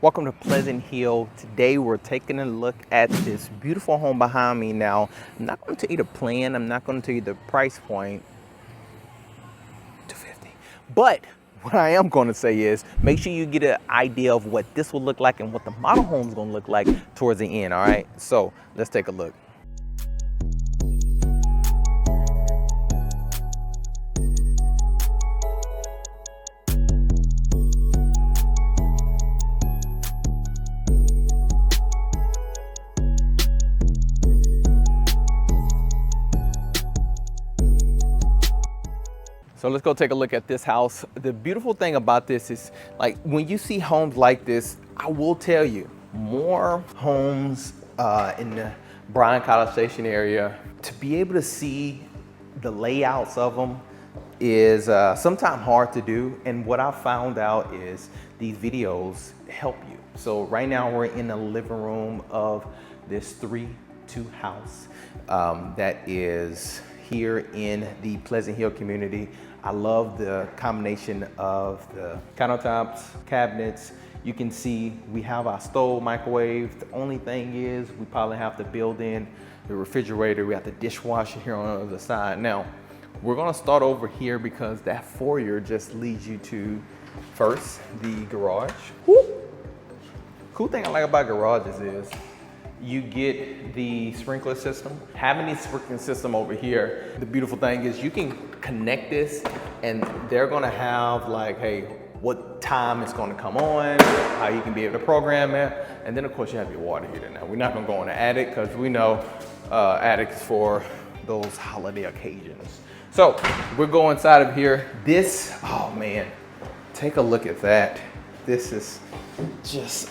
Welcome to Pleasant Hill. Today we're taking a look at this beautiful home behind me. Now, I'm not going to tell you the plan, I'm not going to tell you the price point, 250. But what I am going to say is make sure you get an idea of what this will look like and what the model home is going to look like towards the end, all right? So let's take a look. So let's go take a look at this house. The beautiful thing about this is, like, when you see homes like this, I will tell you, more homes in the Bryan College Station area, to be able to see the layouts of them is sometimes hard to do. And what I found out is these videos help you. So right now we're in the living room of this 3-2 house that is here in the Pleasant Hill community. I love the combination of the countertops, cabinets. You can see we have our stove, microwave. The only thing is we probably have to build in the refrigerator. We have the dishwasher here on the other side. Now, we're gonna start over here because that foyer just leads you to, first, the garage. Woo! Cool thing I like about garages is you get the sprinkler system. Having the sprinkler system over here, the beautiful thing is you can connect this and they're gonna have like, hey, what time it's gonna come on, how you can be able to program it. And then of course you have your water heater. Now we're not gonna go in the attic because we know attics for those holiday occasions. So we'll go inside of here. This, oh man, take a look at that. This is just,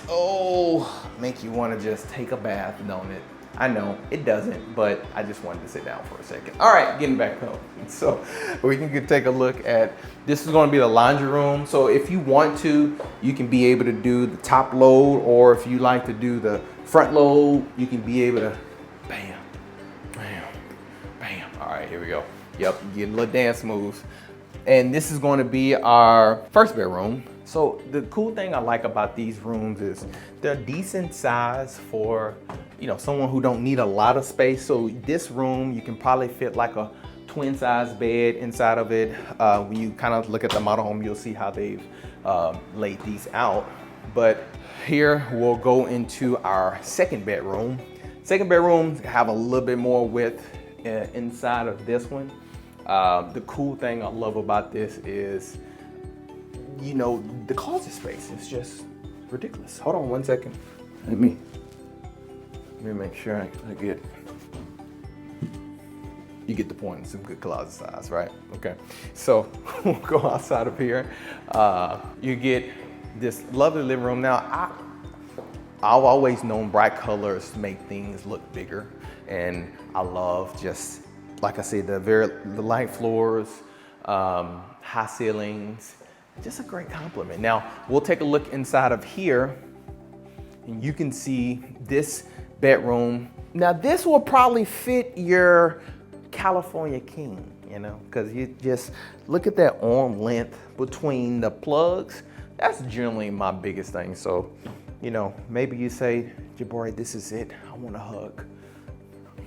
make you want to just take a bath, don't it? I know it doesn't, but I just wanted to sit down for a second. All right, getting back home. So we can take a look at, this is going to be the laundry room. So if you want to, you can be able to do the top load, or if you like to do the front load, you can be able to bam, bam, bam. All right, here we go. Yep, you get a little dance moves. And this is going to be our first bedroom. So the cool thing I like about these rooms is they're decent size for, you know, someone who don't need a lot of space. So this room, you can probably fit like a twin size bed inside of it. When you kind of look at the model home, you'll see how they've laid these out. But here we'll go into our second bedroom. Second bedroom have a little bit more width inside of this one. The cool thing I love about this is, you know, the closet space is just ridiculous. Hold on one second. Let me make sure I get, you get the point. It's a good closet size, right? Okay. So we'll go outside of here. You get this lovely living room. Now, I've always known bright colors make things look bigger. And I love just, like I said, the light floors, high ceilings, just a great compliment. Now, we'll take a look inside of here and you can see this bedroom. Now, this will probably fit your California king, you know, because you just look at that arm length between the plugs. That's generally my biggest thing. So, you know, maybe you say, Jabari, this is it. I want a hug.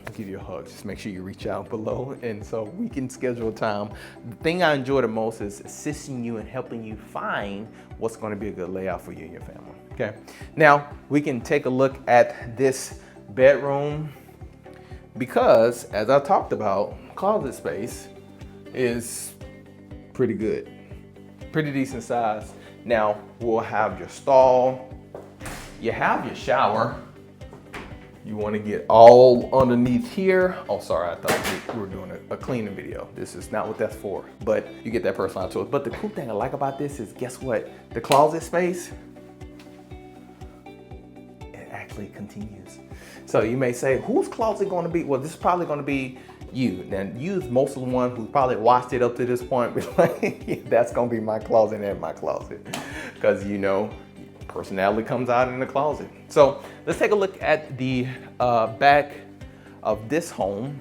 I'll give you a hug. Just make sure you reach out below, and so we can schedule a time. The thing I enjoy the most is assisting you and helping you find what's going to be a good layout for you and your family. Okay. Now we can take a look at this bedroom because, as I talked about, closet space is pretty good, pretty decent size. Now we'll have your stall. You have your shower. You want to get all underneath here. Oh, sorry, I thought we were doing a cleaning video. This is not what that's for, but you get that personalized to it. But the cool thing I like about this is, guess what? The closet space, it actually continues. So you may say, whose closet going to be? Well, this is probably going to be you. Now, you's most of the one who's probably watched it up to this point, but like, yeah, that's going to be my closet and my closet. Because, you know, personality comes out in the closet. So let's take a look at the back of this home.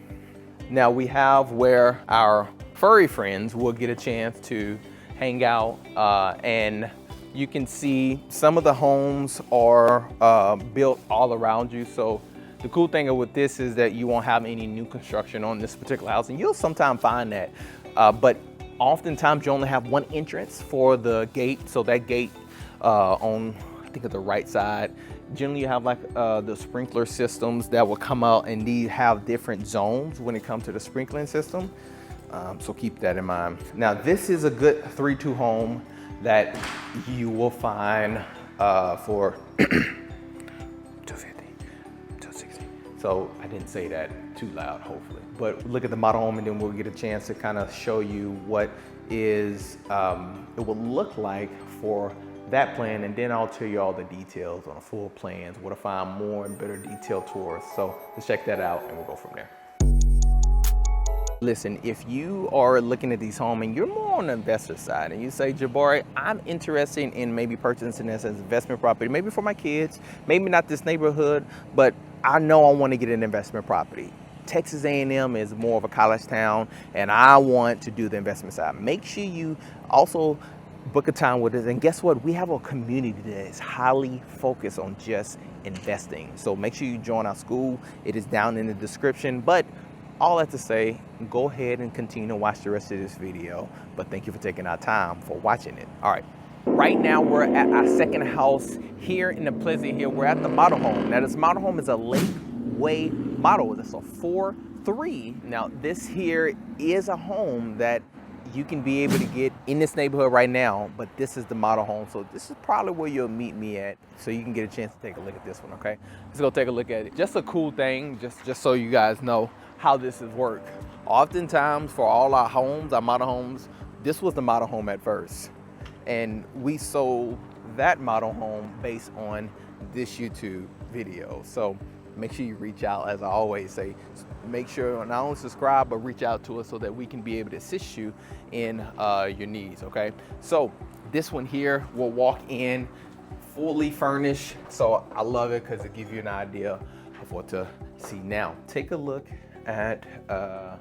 Now we have where our furry friends will get a chance to hang out and you can see some of the homes are built all around you. So the cool thing with this is that you won't have any new construction on this particular house, and you'll sometimes find that. But oftentimes you only have one entrance for the gate. So that gate on, I think, at the right side, generally you have like the sprinkler systems that will come out, and these have different zones when it comes to the sprinkling system. So keep that in mind. Now this is a good 3-2 home that you will find for 250, 260. So I didn't say that too loud, hopefully. But look at the model home, and then we'll get a chance to kind of show you what is it will look like for that plan, and then I'll tell you all the details on the full plans, where to find more and better detailed tours. So let's check that out, and we'll go from there. Listen, if you are looking at these homes and you're more on the investor side and you say, Jabari, I'm interested in maybe purchasing this as investment property, maybe for my kids, maybe not this neighborhood, but I know I want to get an investment property. Texas A&M is more of a college town, and I want to do the investment side. Make sure you also book a time with us. And guess what? We have a community that is highly focused on just investing. So make sure you join our school. It is down in the description. But all that to say, go ahead and continue to watch the rest of this video. But thank you for taking our time for watching it. All right. Right now, we're at our second house here in the Pleasant Hill. We're at the model home. Now, this model home is a Lakeway model. It's a 4-3. Now, this here is a home that you can be able to get in this neighborhood right now, but this is the model home. So this is probably where you'll meet me at, so you can get a chance to take a look at this one, okay? Let's go take a look at it. Just a cool thing, just so you guys know how this is work. Oftentimes for all our homes, our model homes, this was the model home at first. And we sold that model home based on this YouTube video. So make sure you reach out, as I always say. Make sure not only subscribe, but reach out to us so that we can be able to assist you in your needs, okay? So this one here will walk in fully furnished. So I love it because it gives you an idea of what to see. Now, take a look at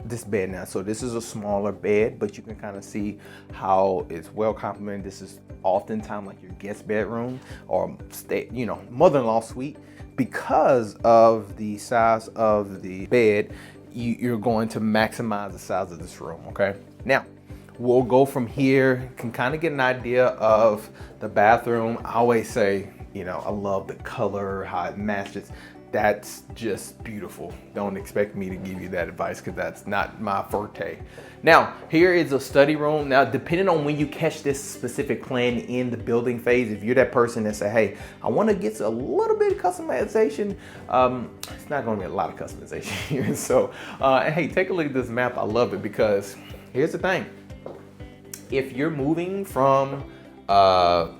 this bed now. So this is a smaller bed, but you can kind of see how it's well complemented. This is oftentimes like your guest bedroom or mother-in-law suite. Because of the size of the bed, you're going to maximize the size of this room, okay? Now, we'll go from here, can kind of get an idea of the bathroom. I always say, I love the color, how it matches. That's just beautiful. Don't expect me to give you that advice because that's not my forte. Now, here is a study room. Now, depending on when you catch this specific plan in the building phase, if you're that person that say, hey, I want to get a little bit of customization, it's not going to be a lot of customization here. So, hey, take a look at this map. I love it because here's the thing. If you're moving from, over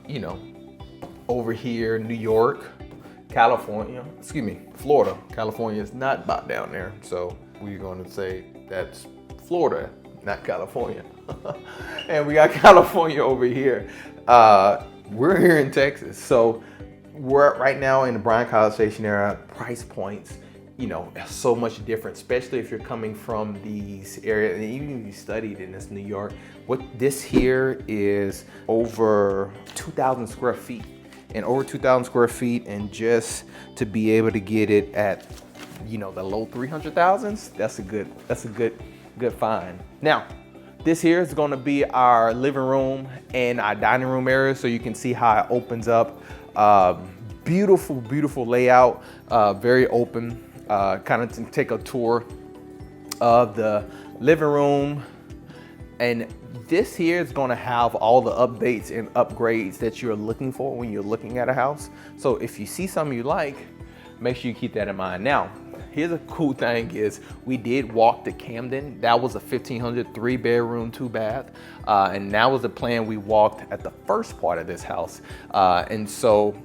here, New York, Florida. California is not about down there. So we're going to say that's Florida, not California. And we got California over here. We're here in Texas. So we're right now in the Bryan College Station area. Price points, so much different, especially if you're coming from these areas. And even if you studied in this New York, what this here is over 2,000 square feet. And over 2,000 square feet, and just to be able to get it at, the low 300,000s, that's a good find. Now, this here is going to be our living room and our dining room area, so you can see how it opens up. Beautiful, beautiful layout, very open. Kind of to take a tour of the living room. And this here is going to have all the updates and upgrades that you're looking for when you're looking at a house. So if you see something you like, make sure you keep that in mind. Now, here's a cool thing is we did walk to Camden. That was a 1,500 3-bedroom, 2-bath. And that was the plan we walked at the first part of this house. And so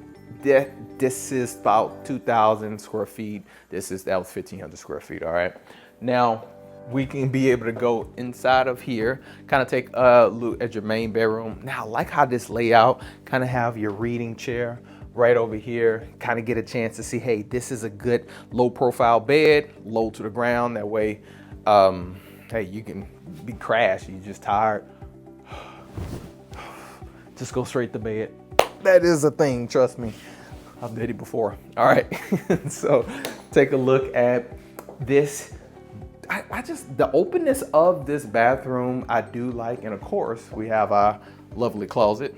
this is about 2,000 square feet. That was 1,500 square feet, all right? Now, we can be able to go inside of here, kind of take a look at your main bedroom. Now, I like how this layout, kind of have your reading chair right over here, kind of get a chance to see, hey, this is a good low profile bed, low to the ground. That way, hey, you can be crashed, you're just tired. Just go straight to bed. That is a thing, trust me. I've did it before. All right, so take a look at this. I just, the openness of this bathroom, I do like. And of course, we have our lovely closet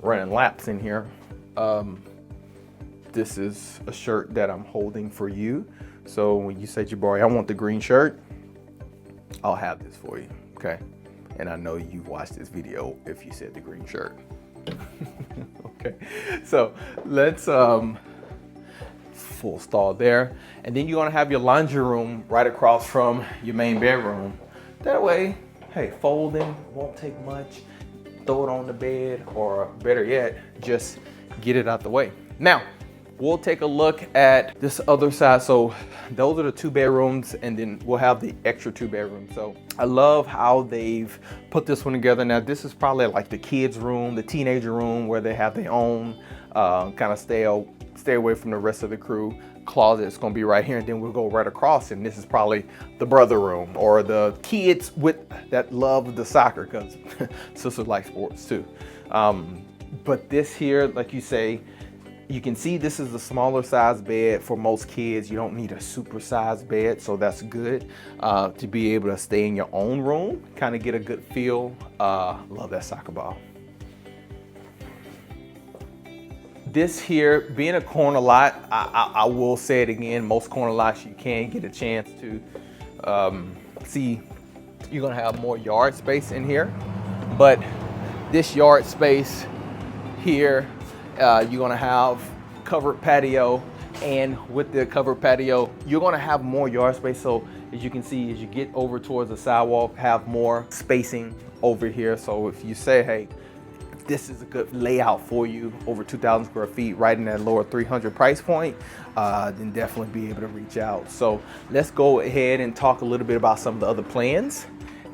running laps in here. This is a shirt that I'm holding for you. So when you say, Jabari, I want the green shirt, I'll have this for you, okay? And I know you've watched this video if you said the green shirt. Okay, so let's full stall there. And then you're gonna have your laundry room right across from your main bedroom. That way, hey, folding won't take much. Throw it on the bed, or better yet, just get it out the way. Now, we'll take a look at this other side. So those are the 2 bedrooms, and then we'll have the extra 2 bedrooms. So I love how they've put this one together. Now, this is probably like the kids' room, the teenager room, where they have their own kind of stay away from the rest of the crew. Closet is gonna be right here, and then we'll go right across, and this is probably the brother room, or the kids with that love the soccer, because sisters like sports too. But this here, like you say, you can see this is a smaller size bed for most kids. You don't need a super sized bed, so that's good to be able to stay in your own room, kind of get a good feel. Love that soccer ball. This here, being a corner lot, I will say it again, most corner lots you can get a chance to see. You're gonna have more yard space in here, but this yard space here, you're gonna have covered patio, and with the covered patio, you're gonna have more yard space. So as you can see, as you get over towards the sidewalk, have more spacing over here. So if you say, hey, this is a good layout for you, over 2,000 square feet, right in that lower 300 price point, then definitely be able to reach out. So let's go ahead and talk a little bit about some of the other plans.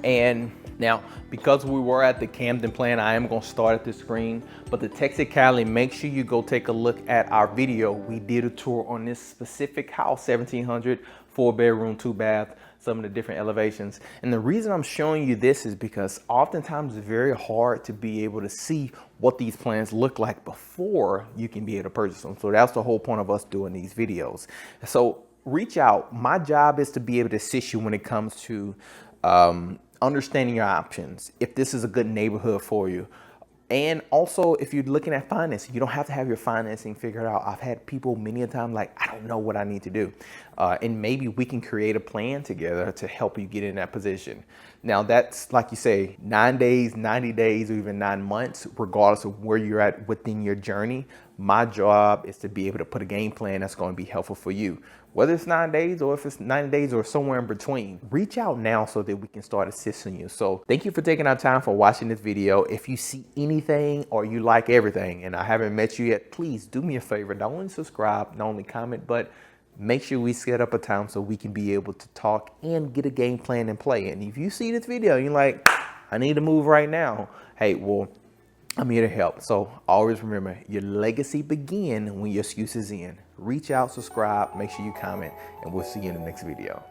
And now, because we were at the Camden plan, I am gonna start at the screen, but the Texas Cali, make sure you go take a look at our video. We did a tour on this specific house, 1,700, 4 bedroom, 2 bath, some of the different elevations. And the reason I'm showing you this is because oftentimes it's very hard to be able to see what these plans look like before you can be able to purchase them. So that's the whole point of us doing these videos. So reach out. My job is to be able to assist you when it comes to understanding your options, if this is a good neighborhood for you. And also, if you're looking at financing, you don't have to have your financing figured out. I've had people many a time like, I don't know what I need to do. And maybe we can create a plan together to help you get in that position. Now that's, like you say, 9 days, 90 days, or even 9 months, regardless of where you're at within your journey. My job is to be able to put a game plan that's going to be helpful for you. Whether it's 9 days or if it's 90 days or somewhere in between, reach out now so that we can start assisting you. So thank you for taking our time for watching this video. If you see anything or you like everything and I haven't met you yet, please do me a favor. Not only subscribe, not only comment, but make sure we set up a time so we can be able to talk and get a game plan in play. And if you see this video, you're like, I need to move right now. Hey, well, I'm here to help. So always remember, your legacy begins when your excuses end. Reach out, subscribe, make sure you comment, and we'll see you in the next video.